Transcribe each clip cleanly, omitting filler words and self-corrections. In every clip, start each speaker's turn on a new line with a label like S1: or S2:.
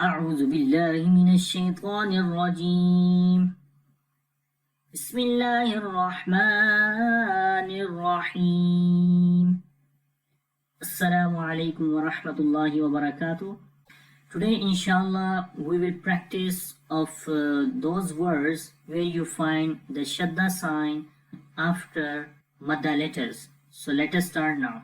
S1: أعوذ بالله من الشيطان الرجيم. بسم الله الرحمن الرحيم. Assalamu alaikum wa rahmatullahi wa barakatuh. Today inshallah we will practice of those words where you find the shaddah sign after madda letters. So let us start now.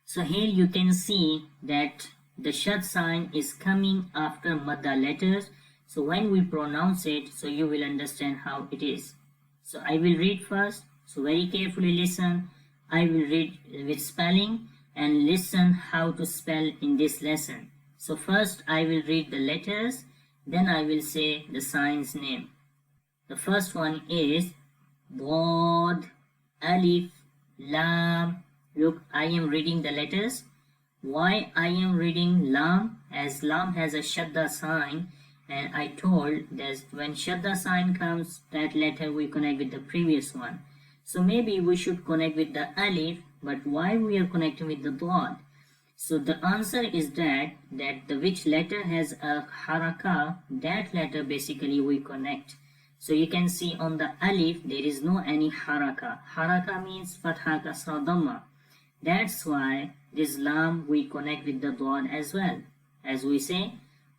S1: So here you can see that the shad sign is coming after madda letters. So when we pronounce it, so you will understand how it is. So I will read first. So very carefully listen. I will read with spelling and listen how to spell in this lesson. So first I will read the letters, then I will say the sign's name. The first one is Dad, Alif, Lam. Look, I am reading the letters. Why I am reading Lam? As Lam has a shaddah sign, and I told that when shaddah sign comes, that letter we connect with the previous one. So maybe we should connect with the Alif, but why we are connecting with the Dad? So the answer is that the which letter has a haraka, that letter basically we connect. So you can see on the Alif there is no any haraka. Haraka means fatha kasra dhamma. That's why this lam we connect with the dad as well. As we say,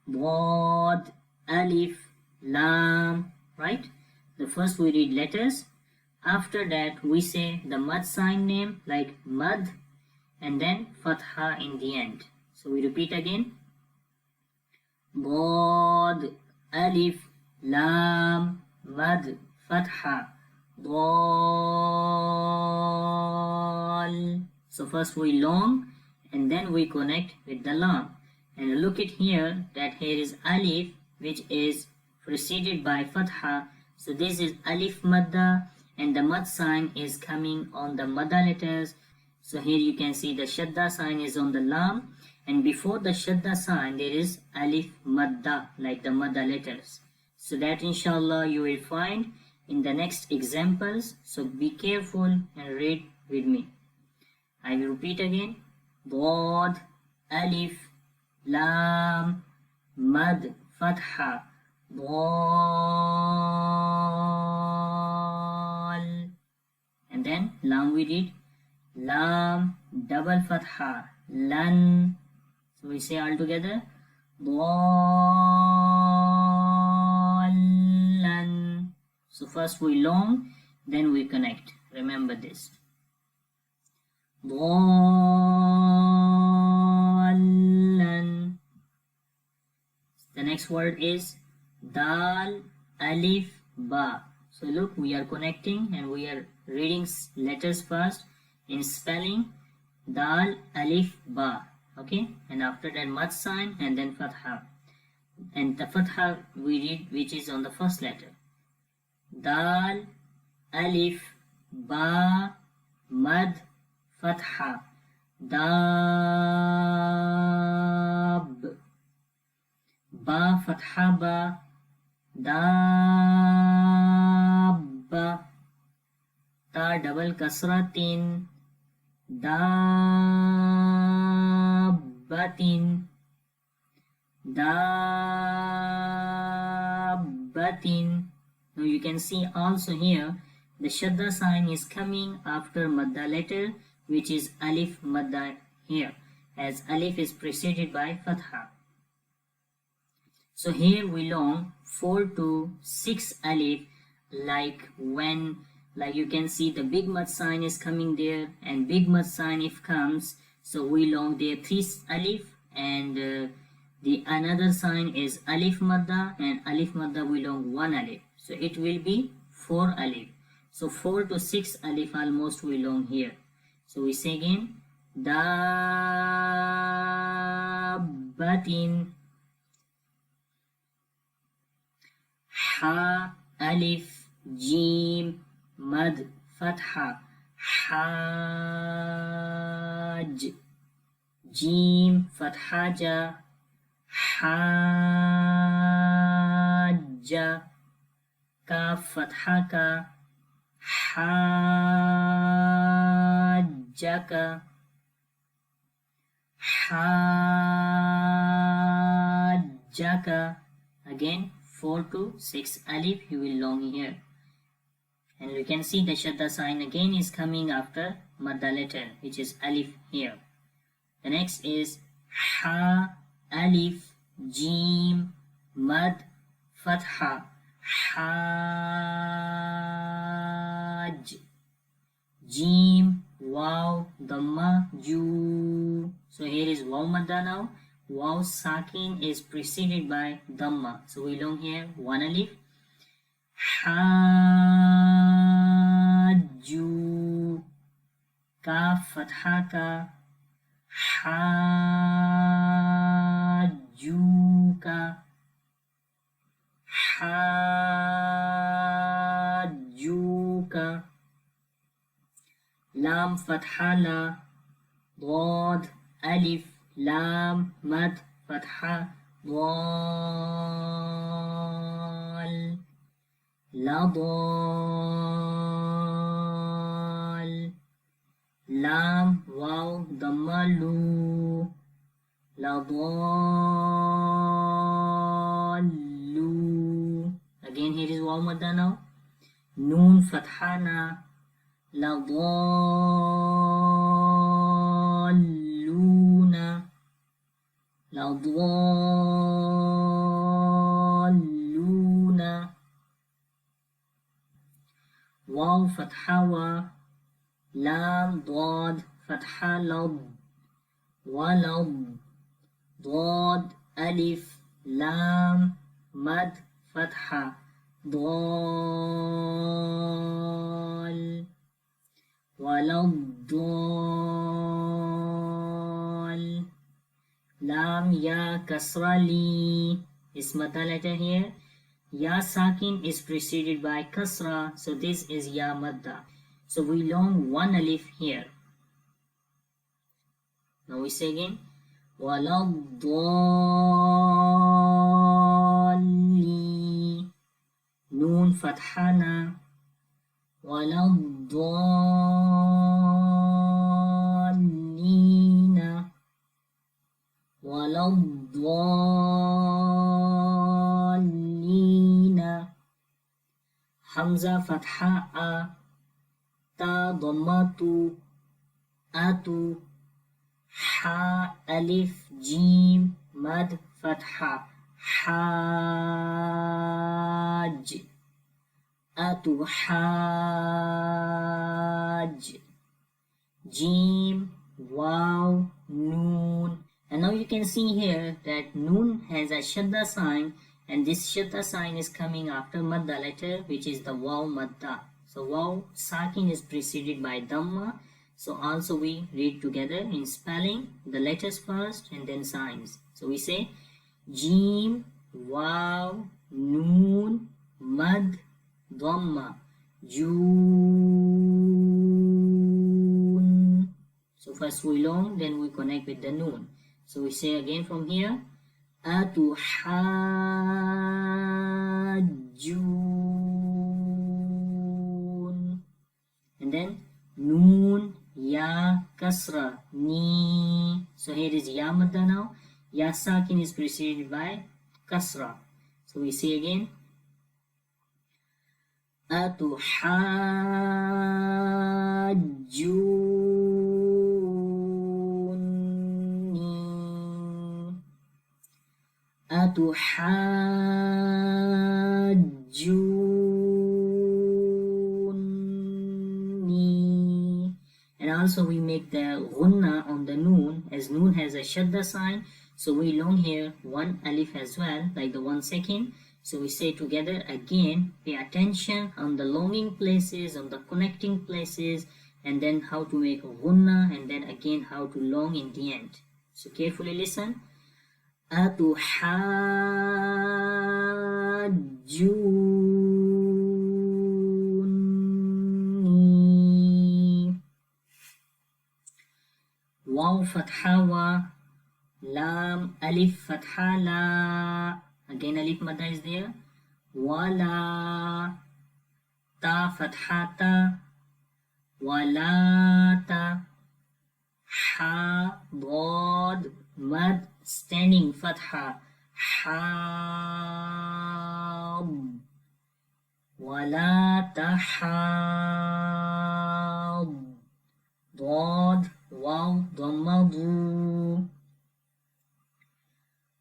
S1: dad, alif, lam, right? The first we read letters. After that we say the mad sign name like mad and then fatha in the end. So we repeat again. Dad, alif, lam, mad, fatha, dal. So first we long and then we connect with the lam. And look at here that here is alif which is preceded by fatha. So this is alif madda and the mad sign is coming on the madda letters. So here you can see the shadda sign is on the lam, and before the shadda sign there is alif madda like the madda letters. So that inshallah you will find in the next examples. So be careful and read with me. I will repeat again. Dad, alif, lam, mad, fatha, dal. And then lam we read. Lam, double fatha, lan. So we say all together. Dalan. So first we long, then we connect. Remember this. Dalan. The next word is dal, alif, ba. So look, we are connecting and we are reading letters first in spelling. Dal, alif, ba. Okay, and after that mad sign and then fatha. And the fatha we read which is on the first letter. Dal, alif, ba, mad, fatha, dab, ba, fatha, ba, dabba, ta, double kasratin, dabbatin, dabbatin. Now you can see also here the shadda sign is coming after madda letter which is alif madda here, as alif is preceded by fatha. So here we long 4 to 6 alif, like when you can see the big mad sign is coming there, and big mad sign if comes, so we long there 3 alif, and the another sign is alif madda, and alif madda we long 1 alif, so it will be 4 alif. So 4 to 6 alif almost we long here. So we say again dabbatin, ha, alif, jim, mad, fatha, haj, jim, fatha, ja, hajja, kaf, fatha, ka, hajjaka, hajjaka, jaka. Again 4 to 6 alif you will long here. And you can see the shadda sign again is coming after madda letter, which is alif here. The next is ha, alif, jim, mad, fatha, hajj. Jim, waw, dhamma, ju. So here is waw madda now. Waw sakin is preceded by dhamma. So we long here one alif. Hajju. Kaf fatha ka. Hajjuka. Hajjuka. Lam fatha la. Dad alif lam mad fatha dal. Ladal. Lam waw dhamma lu. Ladallu. Again here is waw madda now. Noon fatha na. Ladalluna. Ladalluna. Waw fatha wa. Lam dad fatha lad. Walad. Dad alif lam mad fatha dal. Waladdal. Lam ya kasra li. Is madda letter here. Ya sakin is preceded by kasra, so this is ya madda. So we long one alif here. Now we say again. Waladdalli. Noon fathana. Waladdallina. Waladdallina. Hamza fatha a. Ta dhammatu. Atu. Ha alif jim mad fatha hajj. Atu hajj. Jim waw noon. And now you can see here that noon has a shadda sign, and this shadda sign is coming after madda letter, which is the waw madda. So waw sakin is preceded by dhamma. So also we read together in spelling the letters first and then signs. So we say Jim, Waw, Noon, Mad, Dhamma, Joon. So first we long, then we connect with the Noon. So we say again from here, Atuhajjun. And then Noon, Ya, Kasra, Ni. So here is Ya madda now. Ya sakin is preceded by Kasra. So we say again, Atuhajjuni. Atuhajjuni. And also we make the ghunna on the noon, as noon has a shadda sign, so we long here one alif as well, like the 1 second. So we say together again, pay attention on the longing places, on the connecting places, and then how to make a ghunna, and then again how to long in the end. So carefully listen. Atuhajjuni. Waw fatha wa. Lam alif fatha la. Again alif madda is there. Wala. Ta fatha ta. Walata. Ha dad mad standing fatha حاض ولا تحاض ضاد واو ضمة ضو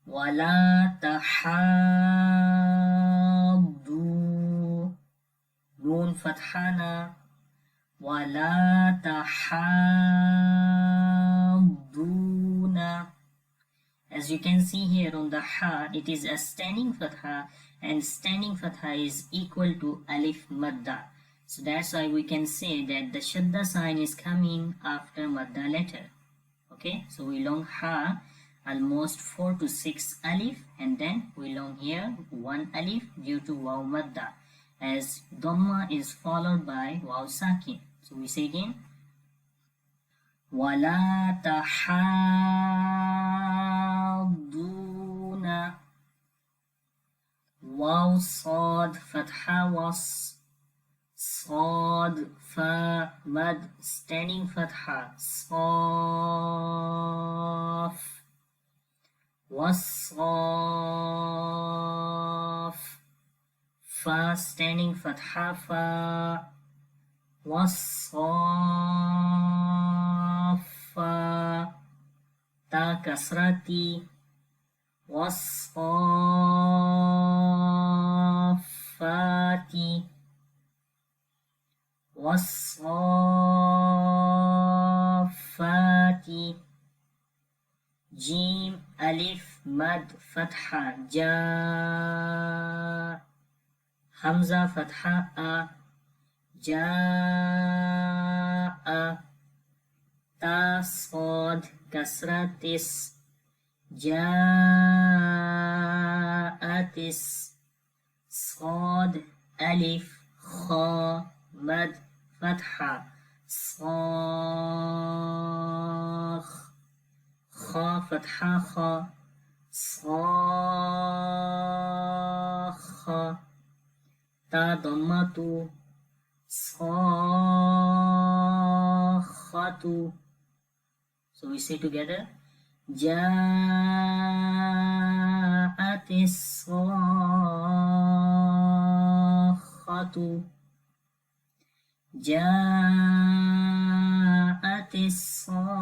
S1: ولا تحاضوا نون فتحنا ولا تحاضون. As you can see here on the ha, it is a standing fatha, and standing fatha is equal to alif madda. So that's why we can say that the shaddah sign is coming after madda letter. Okay, so we long ha almost 4 to 6 alif, and then we long here 1 alif due to waw madda, as dhamma is followed by waw sakin. So we say again, ولا تحاضون واو صاد فتحة وص صاد فا مد standing فتحة صاف والصاف فا standing فتحة فا والصافا تا كسرتي والصافات والصافات جيم ألف مد فتحة جاء همزة فتحة أ جاء تا صاد كسرة تس جاءتس صاد ألف خا مد فتحة صاخ خا فتحة خا صاخ تا ضمة صاخة. So we say together, جاءت الصاخة جاءت الصاخة.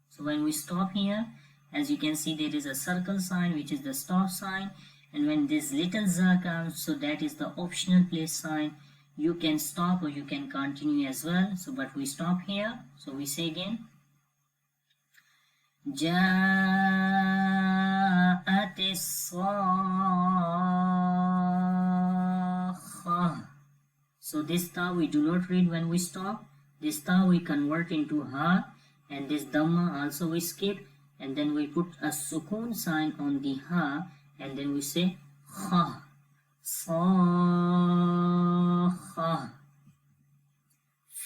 S1: So when we stop here, as you can see, there is a circle sign which is the stop sign, and when this little za comes, so that is the optional place sign. You can stop or you can continue as well. So but we stop here. So we say again, جاءت الصاخة. So this ta we do not read when we stop. This ta we convert into ha, and this dhamma also we skip, and then we put a sukoon sign on the ha, and then we say kha. صاخة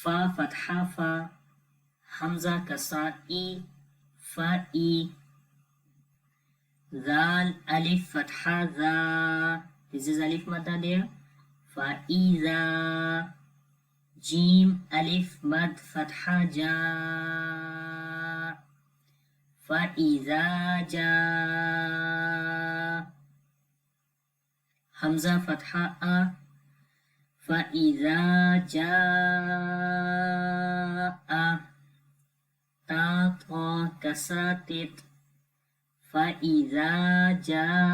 S1: فا فتحة فا همزة كسرة إي فا إي ذال ألف فتحة ذا this is ألف مد there فإذا جيم ألف مد فتحة جاء فإذا جاء همزة فتحة أ فإذا جاء تا طا كسرة تت فإذا جاءت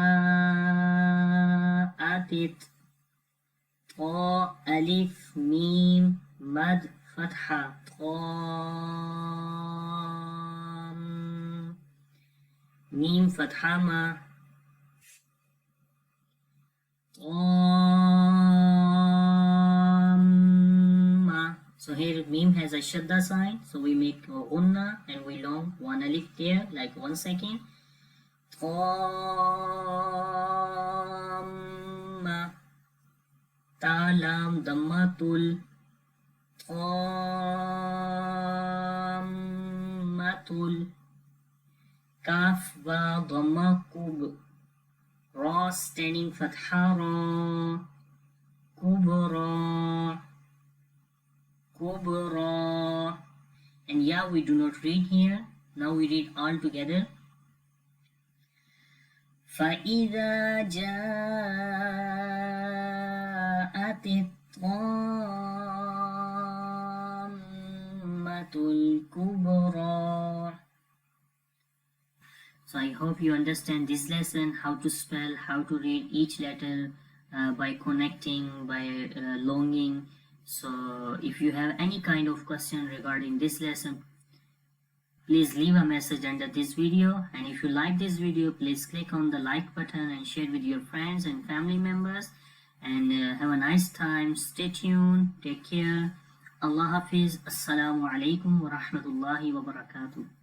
S1: طا ألف ميم مد فتحة طام ميم فتحة ما So here meme has a shadda sign, so we make unna and we long one alif there, like 1 second. Tamma ta lam dammatul tammatul kaf ba dhamma kub ra standing fatha ra kubra kubra, and yeah we do not read here, Now we read all together. فإذا جاءت الطامة الكبرى. So I hope you understand this lesson, how to spell, how to read each letter by connecting, by longing. So if you have any kind of question regarding this lesson, please leave a message under this video, and if you like this video, please click on the like button and share with your friends and family members, and have a nice time. Stay tuned, take care. Allah Hafiz. Assalamu alaikum wa rahmatullahi wa barakatuh.